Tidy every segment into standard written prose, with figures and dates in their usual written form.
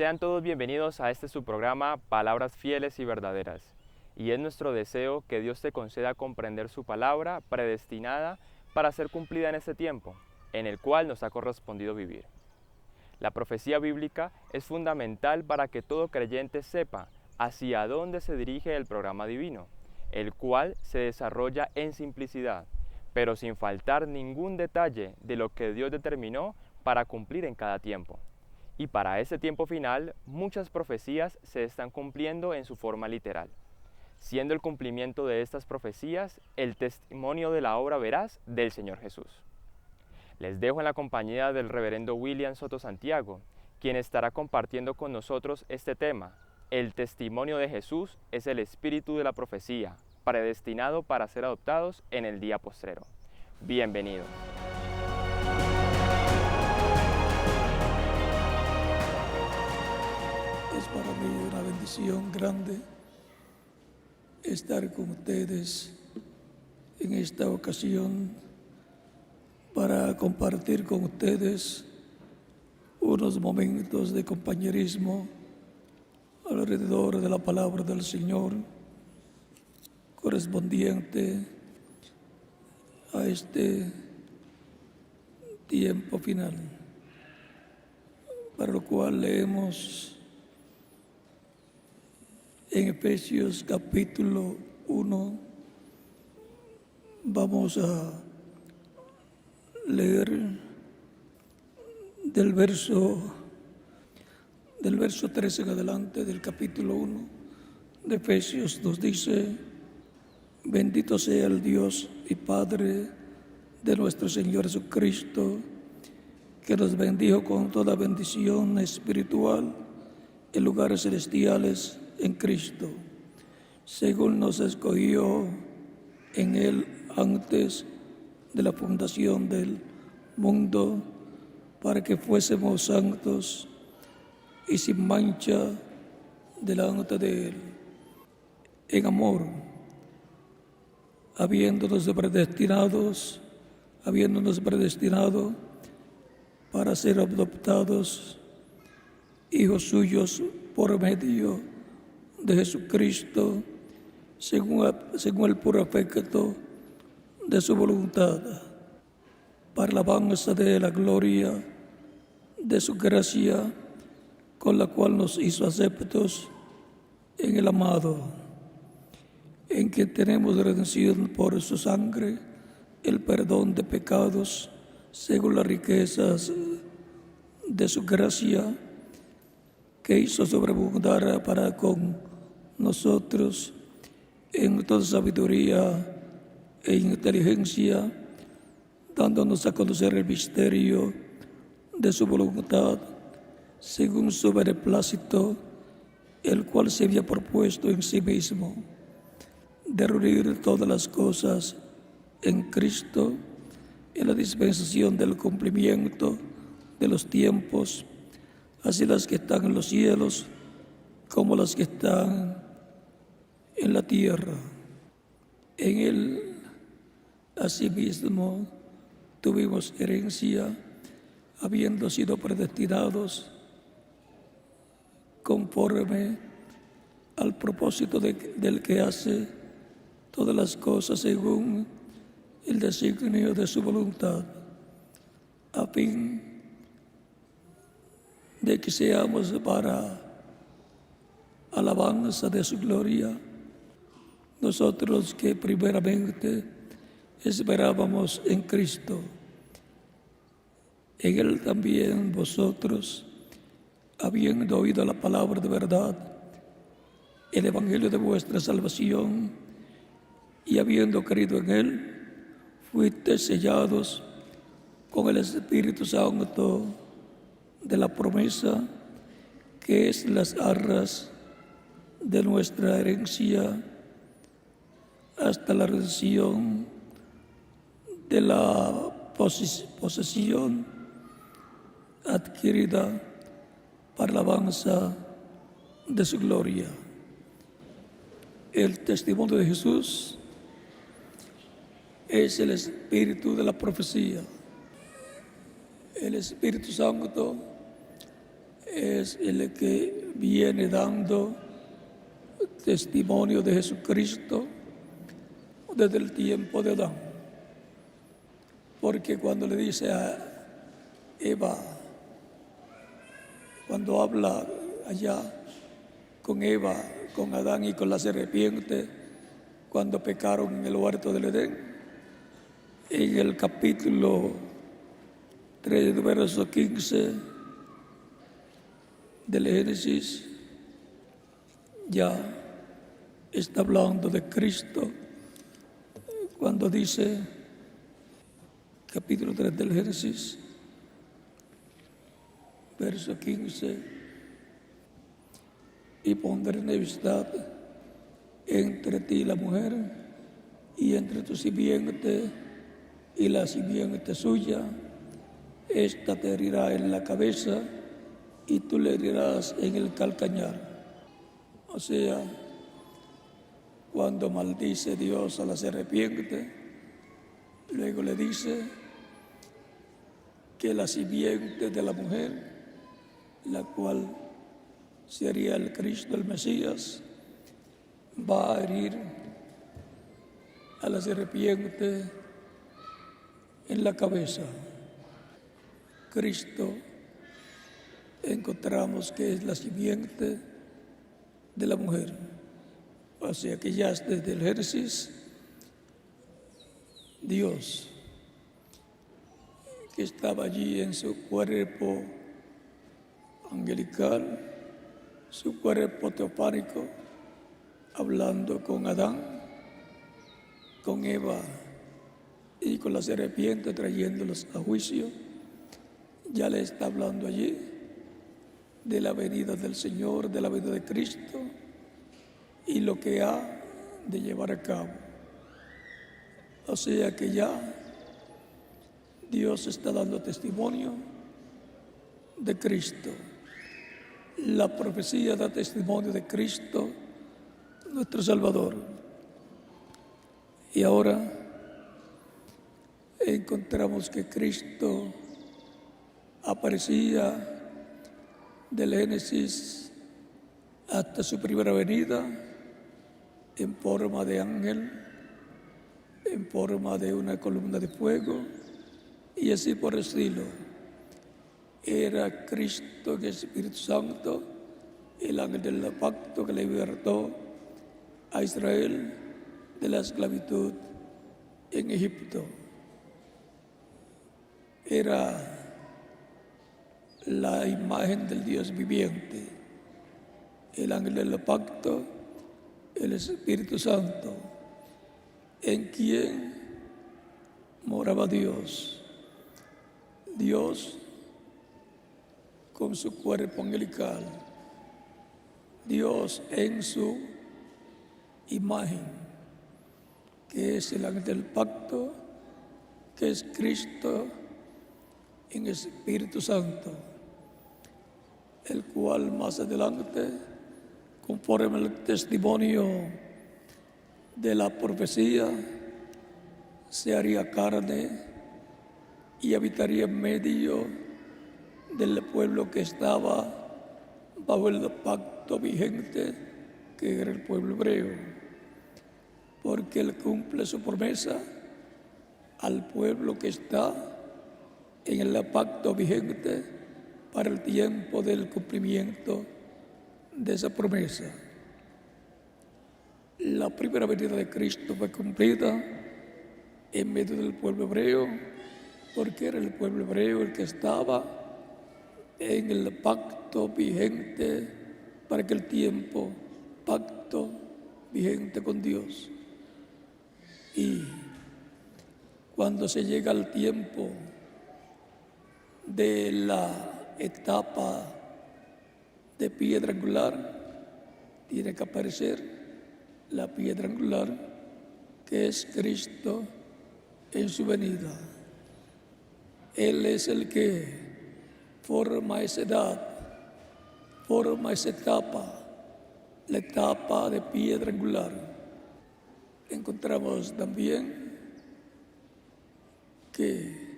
Sean todos bienvenidos a este su programa Palabras Fieles y Verdaderas. Y es nuestro deseo que Dios te conceda comprender su palabra predestinada para ser cumplida en este tiempo, en el cual nos ha correspondido vivir. La profecía bíblica es fundamental para que todo creyente sepa hacia dónde se dirige el programa divino, el cual se desarrolla en simplicidad, pero sin faltar ningún detalle de lo que Dios determinó para cumplir en cada tiempo. Y para ese tiempo final, muchas profecías se están cumpliendo en su forma literal, siendo el cumplimiento de estas profecías el testimonio de la obra veraz del Señor Jesús. Les dejo en la compañía del reverendo William Soto Santiago, quien estará compartiendo con nosotros este tema. El testimonio de Jesús es el espíritu de la profecía, predestinado para ser adoptados en el día postrero. Bienvenidos. Es para mí una bendición grande estar con ustedes en esta ocasión para compartir con ustedes unos momentos de compañerismo alrededor de la palabra del Señor correspondiente a este tiempo final, para lo cual leemos en Efesios capítulo 1. Vamos a leer del verso 13 en adelante del capítulo 1 de Efesios. Nos dice: bendito sea el Dios y Padre de nuestro Señor Jesucristo, que nos bendijo con toda bendición espiritual en lugares celestiales en Cristo, según nos escogió en Él antes de la fundación del mundo, para que fuésemos santos y sin mancha delante de Él, en amor, habiéndonos predestinado para ser adoptados hijos suyos por medio de Jesucristo, según el puro afecto de su voluntad, para la alabanza de la gloria de su gracia, con la cual nos hizo aceptos en el amado, en quien tenemos redención por su sangre, el perdón de pecados, según las riquezas de su gracia, que hizo sobreabundar para con nosotros en toda sabiduría e inteligencia, dándonos a conocer el misterio de su voluntad, según su beneplácito, el cual se había propuesto en sí mismo, de reunir todas las cosas en Cristo, en la dispensación del cumplimiento de los tiempos, así las que están en los cielos como las que están en la tierra. En Él, asimismo, tuvimos herencia, habiendo sido predestinados conforme al propósito del que hace todas las cosas según el designio de su voluntad, a fin de que seamos para alabanza de su gloria, nosotros que primeramente esperábamos en Cristo. En Él también vosotros, habiendo oído la palabra de verdad, el evangelio de vuestra salvación, y habiendo creído en Él, fuisteis sellados con el Espíritu Santo de la promesa, que es las arras de nuestra herencia, hasta la redención de la posesión adquirida para la alabanza de su gloria. El testimonio de Jesús es el espíritu de la profecía. El Espíritu Santo es el que viene dando testimonio de Jesucristo desde el tiempo de Adán. Porque cuando le dice a Eva, cuando habla allá con Eva, con Adán y con la serpiente, cuando pecaron en el huerto del Edén, en el capítulo 3, verso 15 del Génesis, ya está hablando de Cristo, cuando dice, capítulo 3 del Génesis, verso 15, y pondré enemistad entre ti y la mujer, y entre tu simiente y la simiente suya. Esta te herirá en la cabeza y tú le herirás en el calcañar. O sea, cuando maldice Dios a la serpiente, luego le dice que la simiente de la mujer, la cual sería el Cristo, el Mesías, va a herir a la serpiente en la cabeza. Cristo encontramos que es la simiente de la mujer. O sea que ya desde el Génesis, Dios, que estaba allí en su cuerpo angelical, su cuerpo teofánico, hablando con Adán, con Eva y con la serpiente, trayéndolos a juicio, ya le está hablando allí de la venida del Señor, de la venida de Cristo y lo que ha de llevar a cabo. O sea que ya Dios está dando testimonio de Cristo. La profecía da testimonio de Cristo, nuestro Salvador. Y ahora encontramos que Cristo aparecía del Génesis hasta su primera venida en forma de ángel, en forma de una columna de fuego y así por el estilo. Era Cristo, el Espíritu Santo, el ángel del pacto que le libertó a Israel de la esclavitud en Egipto. Era la imagen del Dios viviente, el ángel del pacto, el Espíritu Santo, en quien moraba Dios. Dios con su cuerpo angelical, Dios en su imagen, que es el ángel del pacto, que es Cristo en Espíritu Santo, el cual más adelante, conforme al testimonio de la profecía, se haría carne y habitaría en medio del pueblo que estaba bajo el pacto vigente, que era el pueblo hebreo, porque Él cumple su promesa al pueblo que está en el pacto vigente para el tiempo del cumplimiento de esa promesa. La primera venida de Cristo fue cumplida en medio del pueblo hebreo, porque era el pueblo hebreo el que estaba en el pacto vigente para aquel tiempo, pacto vigente con Dios. Y cuando se llega al tiempo de la etapa de piedra angular, tiene que aparecer la piedra angular, que es Cristo en su venida. Él es el que forma esa edad, forma esa etapa, la etapa de piedra angular. Encontramos también que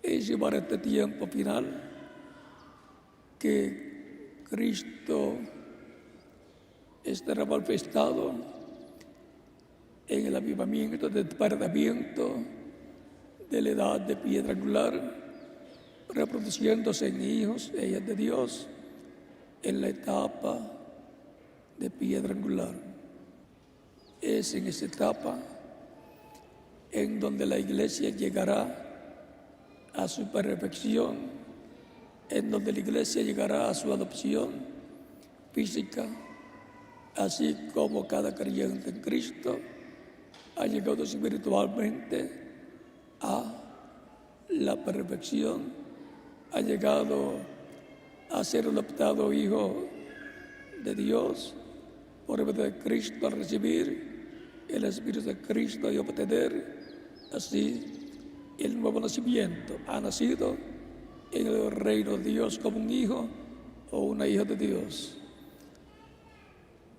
es llevar este tiempo final que Cristo estará manifestado en el avivamiento del despertamiento de la edad de piedra angular, reproduciéndose en hijos e hijas de Dios en la etapa de piedra angular. Es en esa etapa en donde la iglesia llegará a su perfección, en donde la iglesia llegará a su adopción física, así como cada creyente en Cristo ha llegado espiritualmente a la perfección, ha llegado a ser adoptado hijo de Dios por medio de Cristo, al recibir el Espíritu de Cristo y obtener así el nuevo nacimiento. Ha nacido en el reino de Dios como un hijo o una hija de Dios.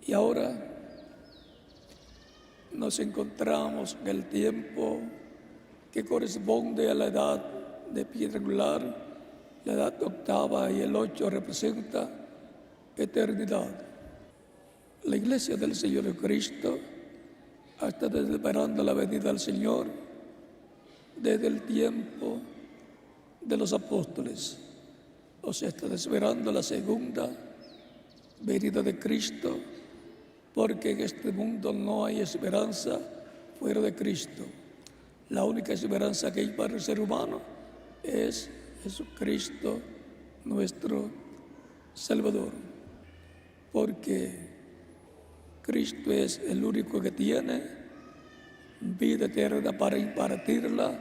Y ahora nos encontramos en el tiempo que corresponde a la edad de piedra angular. La edad octava y el 8 representa eternidad. La iglesia del Señor Jesucristo ha estado esperando la venida del Señor desde el tiempo de los apóstoles. O sea, está esperando la segunda venida de Cristo, porque en este mundo no hay esperanza fuera de Cristo. La única esperanza que hay para el ser humano es Jesucristo, nuestro Salvador, porque Cristo es el único que tiene vida eterna para impartirla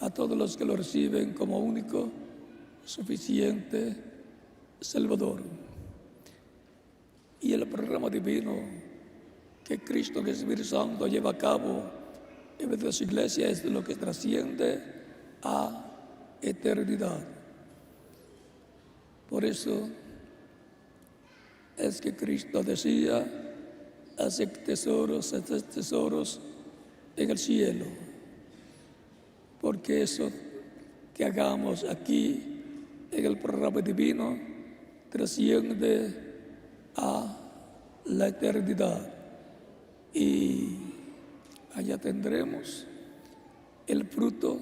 a todos los que lo reciben como único, suficiente Salvador. Y el programa divino que Cristo, que es Espíritu Santo, lleva a cabo en medio de su iglesia es lo que trasciende a eternidad. Por eso es que Cristo decía: haced tesoros en el cielo, porque eso que hagamos aquí en el programa divino trasciende a la eternidad, y allá tendremos el fruto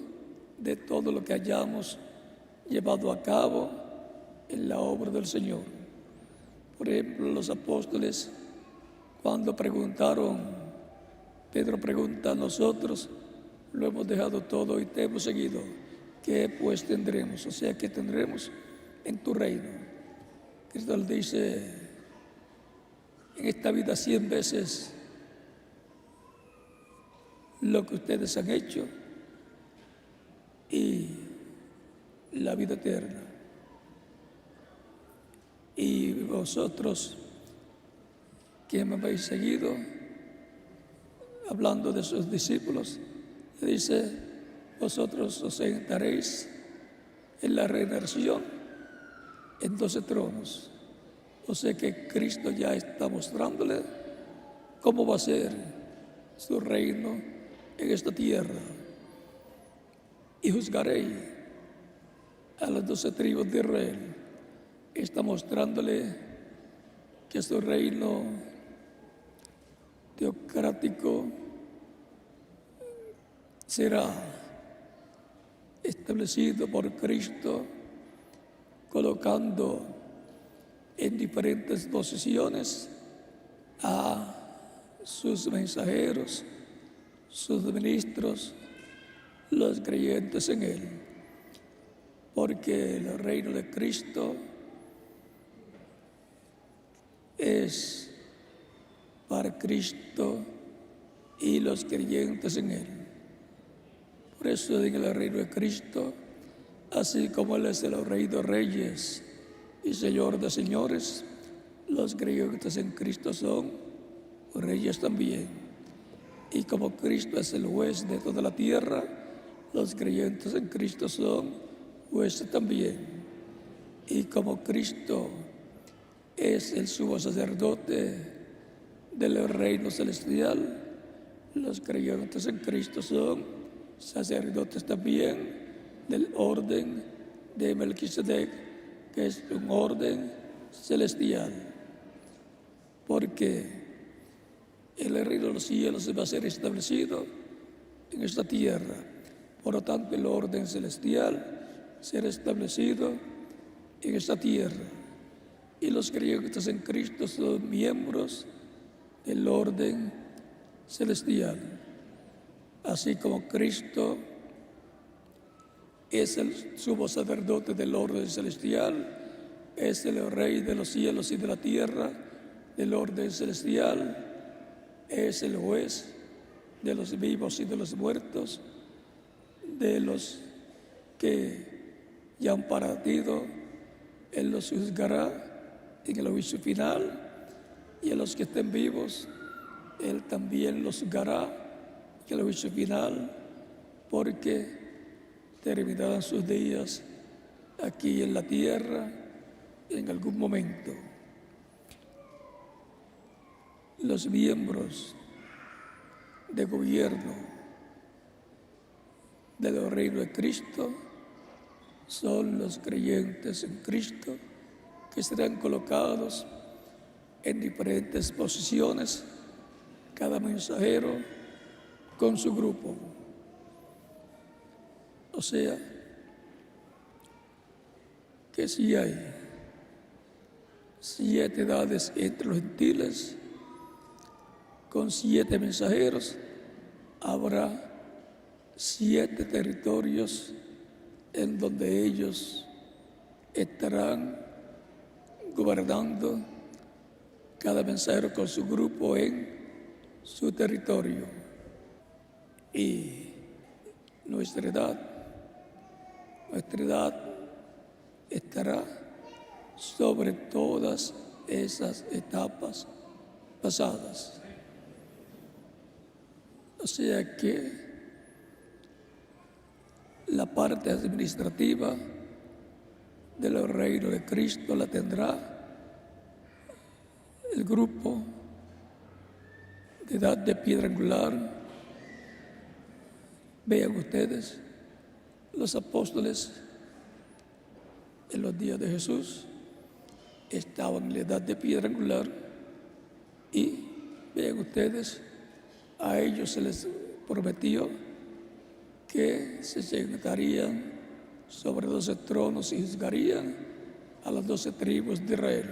de todo lo que hayamos llevado a cabo en la obra del Señor. Por ejemplo, los apóstoles, cuando preguntaron, Pedro pregunta: nosotros lo hemos dejado todo y te hemos seguido, ¿qué pues tendremos? O sea, ¿qué tendremos en tu reino? Cristo le dice: en esta vida 100 veces lo que ustedes han hecho y la vida eterna. Y vosotros que me habéis seguido, hablando de sus discípulos, le dice: vosotros os sentaréis en la regeneración en 12 tronos. O sea que Cristo ya está mostrándole cómo va a ser su reino en esta tierra. Y juzgaréis a las 12 tribus de Israel. Está mostrándole que su reino teocrático será establecido por Cristo, colocando en diferentes posiciones a sus mensajeros, sus ministros, los creyentes en Él. Porque el reino de Cristo es para Cristo y los creyentes en Él. Por eso en el reino de Cristo, así como Él es el Rey de Reyes y Señor de Señores, los creyentes en Cristo son reyes también. Y como Cristo es el juez de toda la tierra, los creyentes en Cristo son jueces también. Y como Cristo es el sumo sacerdote del reino celestial, los creyentes en Cristo son sacerdotes también del orden de Melquisedec, que es un orden celestial, porque el reino de los cielos va a ser establecido en esta tierra. Por lo tanto, el orden celestial será establecido en esta tierra. Y los creyentes en Cristo son miembros del orden celestial. Así como Cristo es el sumo sacerdote del orden celestial, es el Rey de los cielos y de la tierra del orden celestial, es el juez de los vivos y de los muertos, de los que ya han partido, Él los juzgará en el juicio final, y a los que estén vivos, Él también los juzgará en el juicio final, porque terminarán sus días aquí en la tierra en algún momento. Los miembros de gobierno del reino de Cristo son los creyentes en Cristo, que serán colocados en diferentes posiciones, cada mensajero con su grupo. O sea, que si hay 7 edades entre los gentiles, con 7 mensajeros, habrá 7 territorios en donde ellos estarán gobernando, cada mensajero con su grupo en su territorio. Y nuestra edad estará sobre todas esas etapas pasadas. O sea que la parte administrativa del reino de Cristo la tendrá el grupo de edad de piedra angular. Vean ustedes, los apóstoles en los días de Jesús estaban en la edad de piedra angular, y vean ustedes, a ellos se les prometió que se sentarían sobre 12 tronos y juzgarían a las 12 tribus de Israel.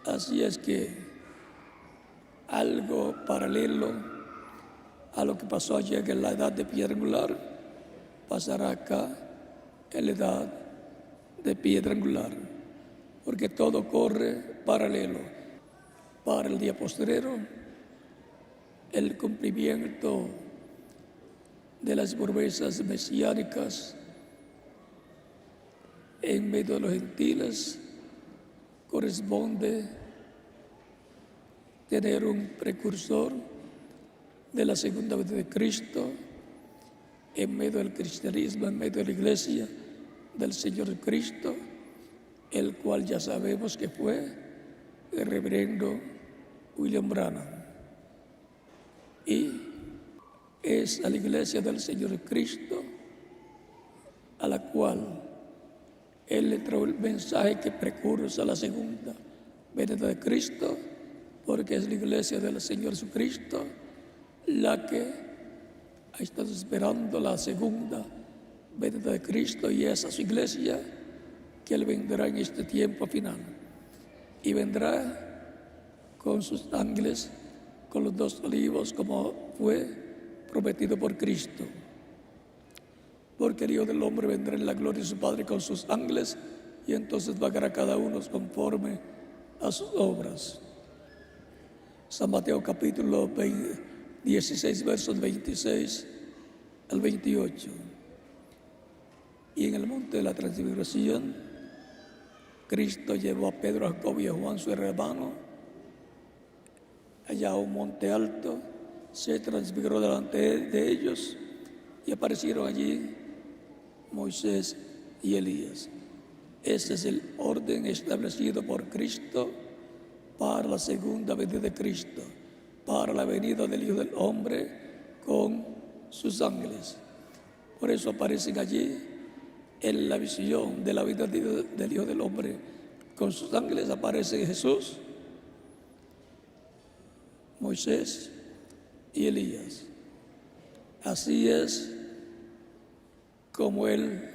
Así es que algo paralelo a lo que pasó ayer en la edad de piedra angular pasará acá en la edad de piedra angular, porque todo corre paralelo. Para el día postrero, el cumplimiento de las promesas mesiánicas en medio de los gentiles corresponde tener un precursor de la segunda venida de Cristo en medio del cristianismo, en medio de la iglesia del Señor Cristo, el cual ya sabemos que fue el reverendo William Branham. Y es a la iglesia del Señor Cristo a la cual Él le trajo el mensaje que precursa a la segunda venida de Cristo, porque es la iglesia del Señor Jesucristo la que ha estado esperando la segunda venida de Cristo, y esa es su iglesia que Él vendrá en este tiempo final, y vendrá con sus ángeles, con los 2 olivos, como fue prometido por Cristo. Porque el Hijo del Hombre vendrá en la gloria de su Padre con sus ángeles, y entonces pagará cada uno conforme a sus obras. San Mateo capítulo 16, versos 26 al 28. Y en el monte de la transfiguración, Cristo llevó a Pedro, a Jacobo y a Juan, su hermano, allá a un monte alto, se transfiguró delante de ellos, y aparecieron allí Moisés y Elías. Ese es el orden establecido por Cristo para la segunda venida de Cristo, para la venida del Hijo del Hombre con sus ángeles. Por eso aparecen allí en la visión de la vida del Hijo del Hombre, con sus ángeles aparece Jesús, Moisés y Elías. Así es como Él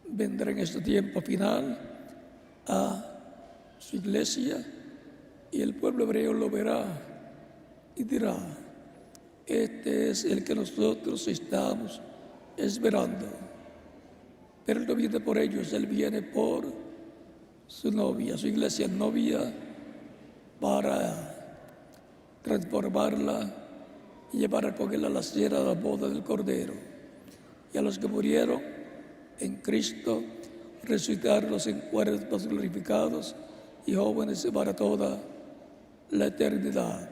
vendrá en este tiempo final a su iglesia, y el pueblo hebreo lo verá y dirá: este es el que nosotros estamos esperando. Pero Él no viene por ellos, Él viene por su novia, su iglesia novia, para transformarla y llevar con Él a la cena de la boda del Cordero. Y a los que murieron en Cristo, resucitarlos en cuerpos glorificados y jóvenes para toda la eternidad.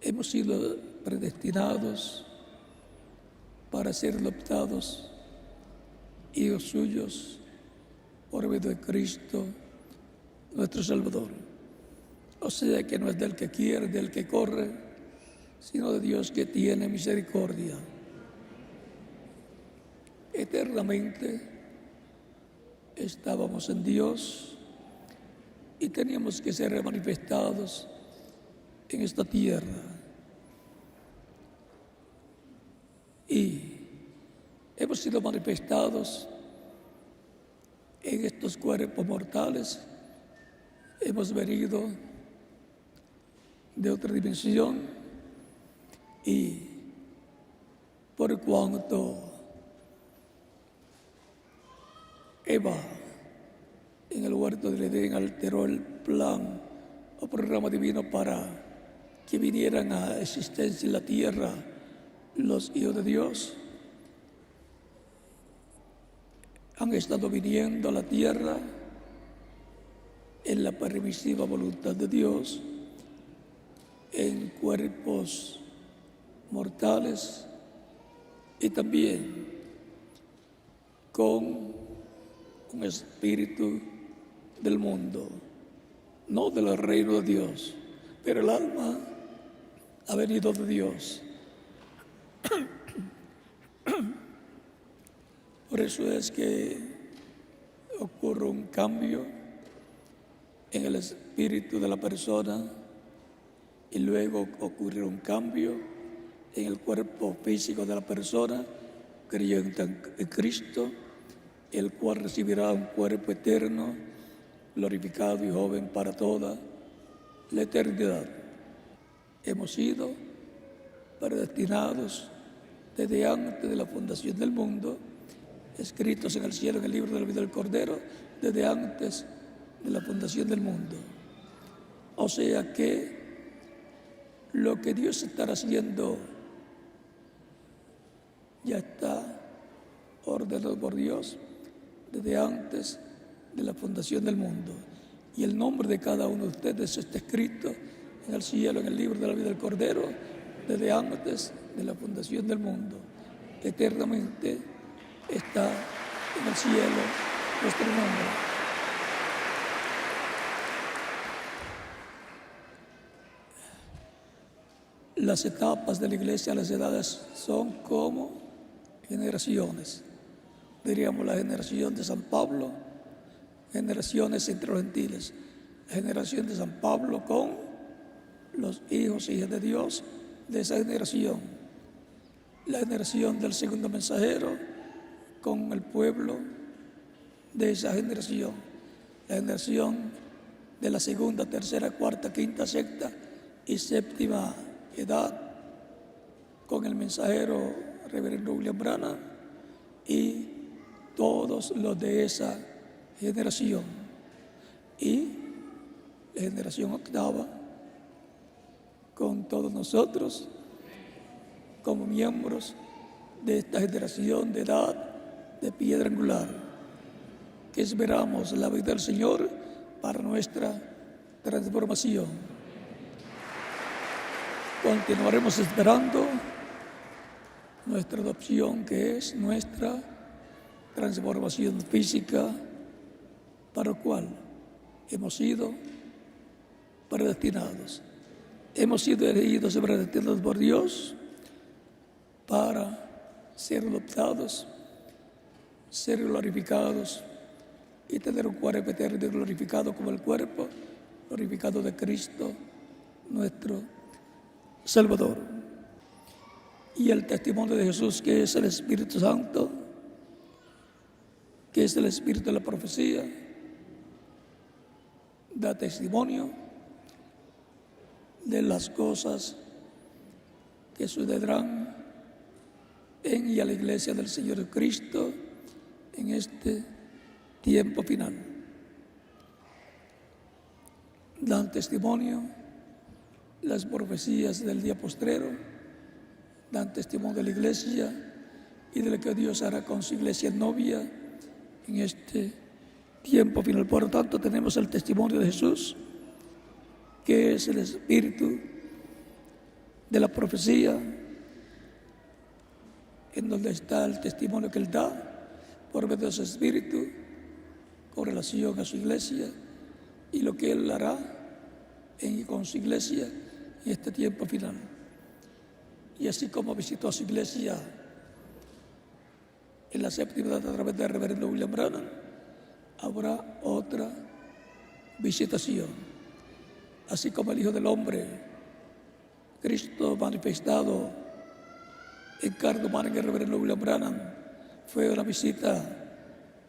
Hemos sido predestinados para ser adoptados hijos suyos por medio de Cristo, nuestro Salvador. O sea que no es del que quiere, del que corre, sino de Dios que tiene misericordia. Eternamente estábamos en Dios y teníamos que ser manifestados en esta tierra. Y hemos sido manifestados en estos cuerpos mortales. Hemos venido de otra dimensión, y por cuanto Eva en el huerto del Edén alteró el plan o programa divino para que vinieran a existencia en la tierra los hijos de Dios, han estado viniendo a la tierra en la permisiva voluntad de Dios, en cuerpos mortales y también con un espíritu del mundo, no del reino de Dios, pero el alma ha venido de Dios. Por eso es que ocurre un cambio en el espíritu de la persona, y luego ocurre un cambio en el cuerpo físico de la persona creyente en Cristo, el cual recibirá un cuerpo eterno, glorificado y joven para toda la eternidad. Hemos sido predestinados desde antes de la fundación del mundo, escritos en el cielo en el libro de la vida del Cordero, desde antes de la fundación del mundo. O sea que lo que Dios estará haciendo ya está ordenado por Dios desde antes de la fundación del mundo. Y el nombre de cada uno de ustedes está escrito en el cielo, en el libro de la vida del Cordero, desde antes de la fundación del mundo. Eternamente está en el cielo nuestro nombre. Las etapas de la iglesia, las edades son como generaciones. Diríamos la generación de San Pablo, generaciones entre los gentiles. La generación de San Pablo con los hijos y hijas de Dios de esa generación. La generación del segundo mensajero con el pueblo de esa generación. La generación de la segunda, tercera, cuarta, quinta, sexta y séptima edad con el mensajero reverendo William Branham y todos los de esa generación. Y la generación octava con todos nosotros como miembros de esta generación de edad de piedra angular, que esperamos la vida del Señor para nuestra transformación. Continuaremos esperando nuestra adopción, que es nuestra transformación física, para lo cual hemos sido predestinados. Hemos sido elegidos y predestinados por Dios para ser adoptados ser glorificados y tener un cuerpo eterno glorificado como el cuerpo glorificado de Cristo, nuestro Salvador. Y el testimonio de Jesús, que es el Espíritu Santo, que es el Espíritu de la profecía, da testimonio de las cosas que sucederán en y a la iglesia del Señor Cristo en este tiempo final. Dan testimonio las profecías del día postrero, dan testimonio de la iglesia y de lo que Dios hará con su iglesia novia en este tiempo final. Por lo tanto, tenemos el testimonio de Jesús, que es el espíritu de la profecía, en donde está el testimonio que Él da por medio de su espíritu con relación a su iglesia y lo que Él hará con su iglesia en este tiempo final. Y así como visitó a su iglesia en la séptima edad a través del reverendo William Branham, habrá otra visitación. Así como el Hijo del Hombre, Cristo manifestado en carne humana en el reverendo William Branham, fue una visita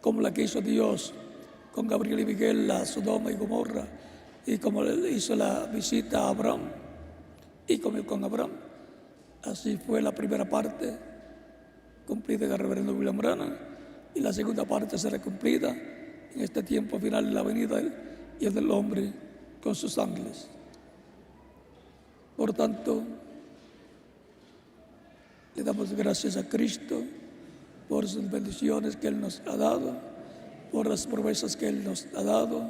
como la que hizo Dios con Gabriel y Miguel a Sodoma y Gomorra, y como hizo la visita a Abraham y comió con Abraham. Así fue la primera parte cumplida en el reverendo William Branham, y la segunda parte será cumplida en este tiempo final de la venida y el del hombre con sus ángeles. Por tanto, le damos gracias a Cristo por sus bendiciones que Él nos ha dado, por las promesas que Él nos ha dado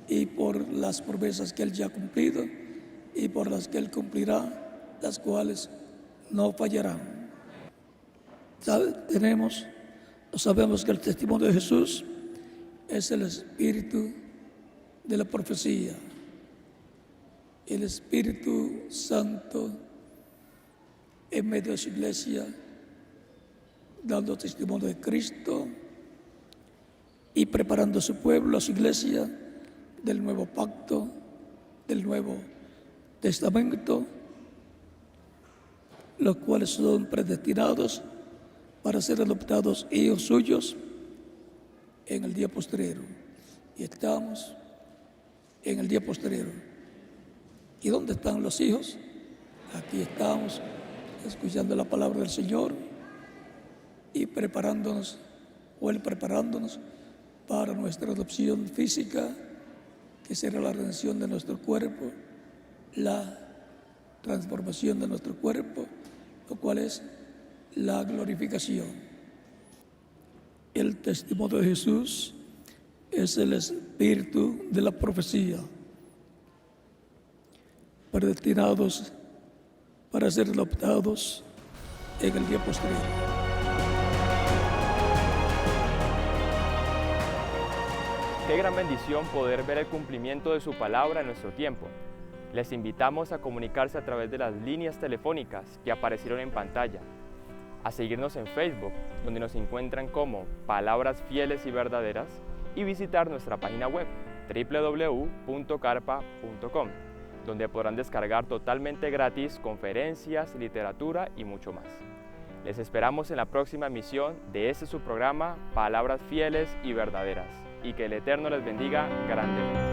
y por las promesas que Él ya ha cumplido y por las que Él cumplirá, las cuales no fallarán. Sabemos que el testimonio de Jesús es el espíritu de la profecía, el Espíritu Santo en medio de su iglesia, dando testimonio de Cristo y preparando a su pueblo, a su iglesia, del nuevo pacto, del Nuevo Testamento, los cuales son predestinados para ser adoptados hijos suyos en el día postrero. Y estamos en el día postrero. ¿Y dónde están los hijos? Aquí estamos escuchando la palabra del Señor y preparándonos, o Él preparándonos para nuestra adopción física, que será la redención de nuestro cuerpo, la transformación de nuestro cuerpo, lo cual es la glorificación. El testimonio de Jesús es el espíritu de la profecía, predestinados para ser adoptados en el día posterior. Qué gran bendición poder ver el cumplimiento de su palabra en nuestro tiempo. Les invitamos a comunicarse a través de las líneas telefónicas que aparecieron en pantalla, a seguirnos en Facebook, donde nos encuentran como Palabras Fieles y Verdaderas, y visitar nuestra página web www.carpa.com, donde podrán descargar totalmente gratis conferencias, literatura y mucho más. Les esperamos en la próxima emisión de este su programa Palabras Fieles y Verdaderas, y que el Eterno les bendiga grandemente.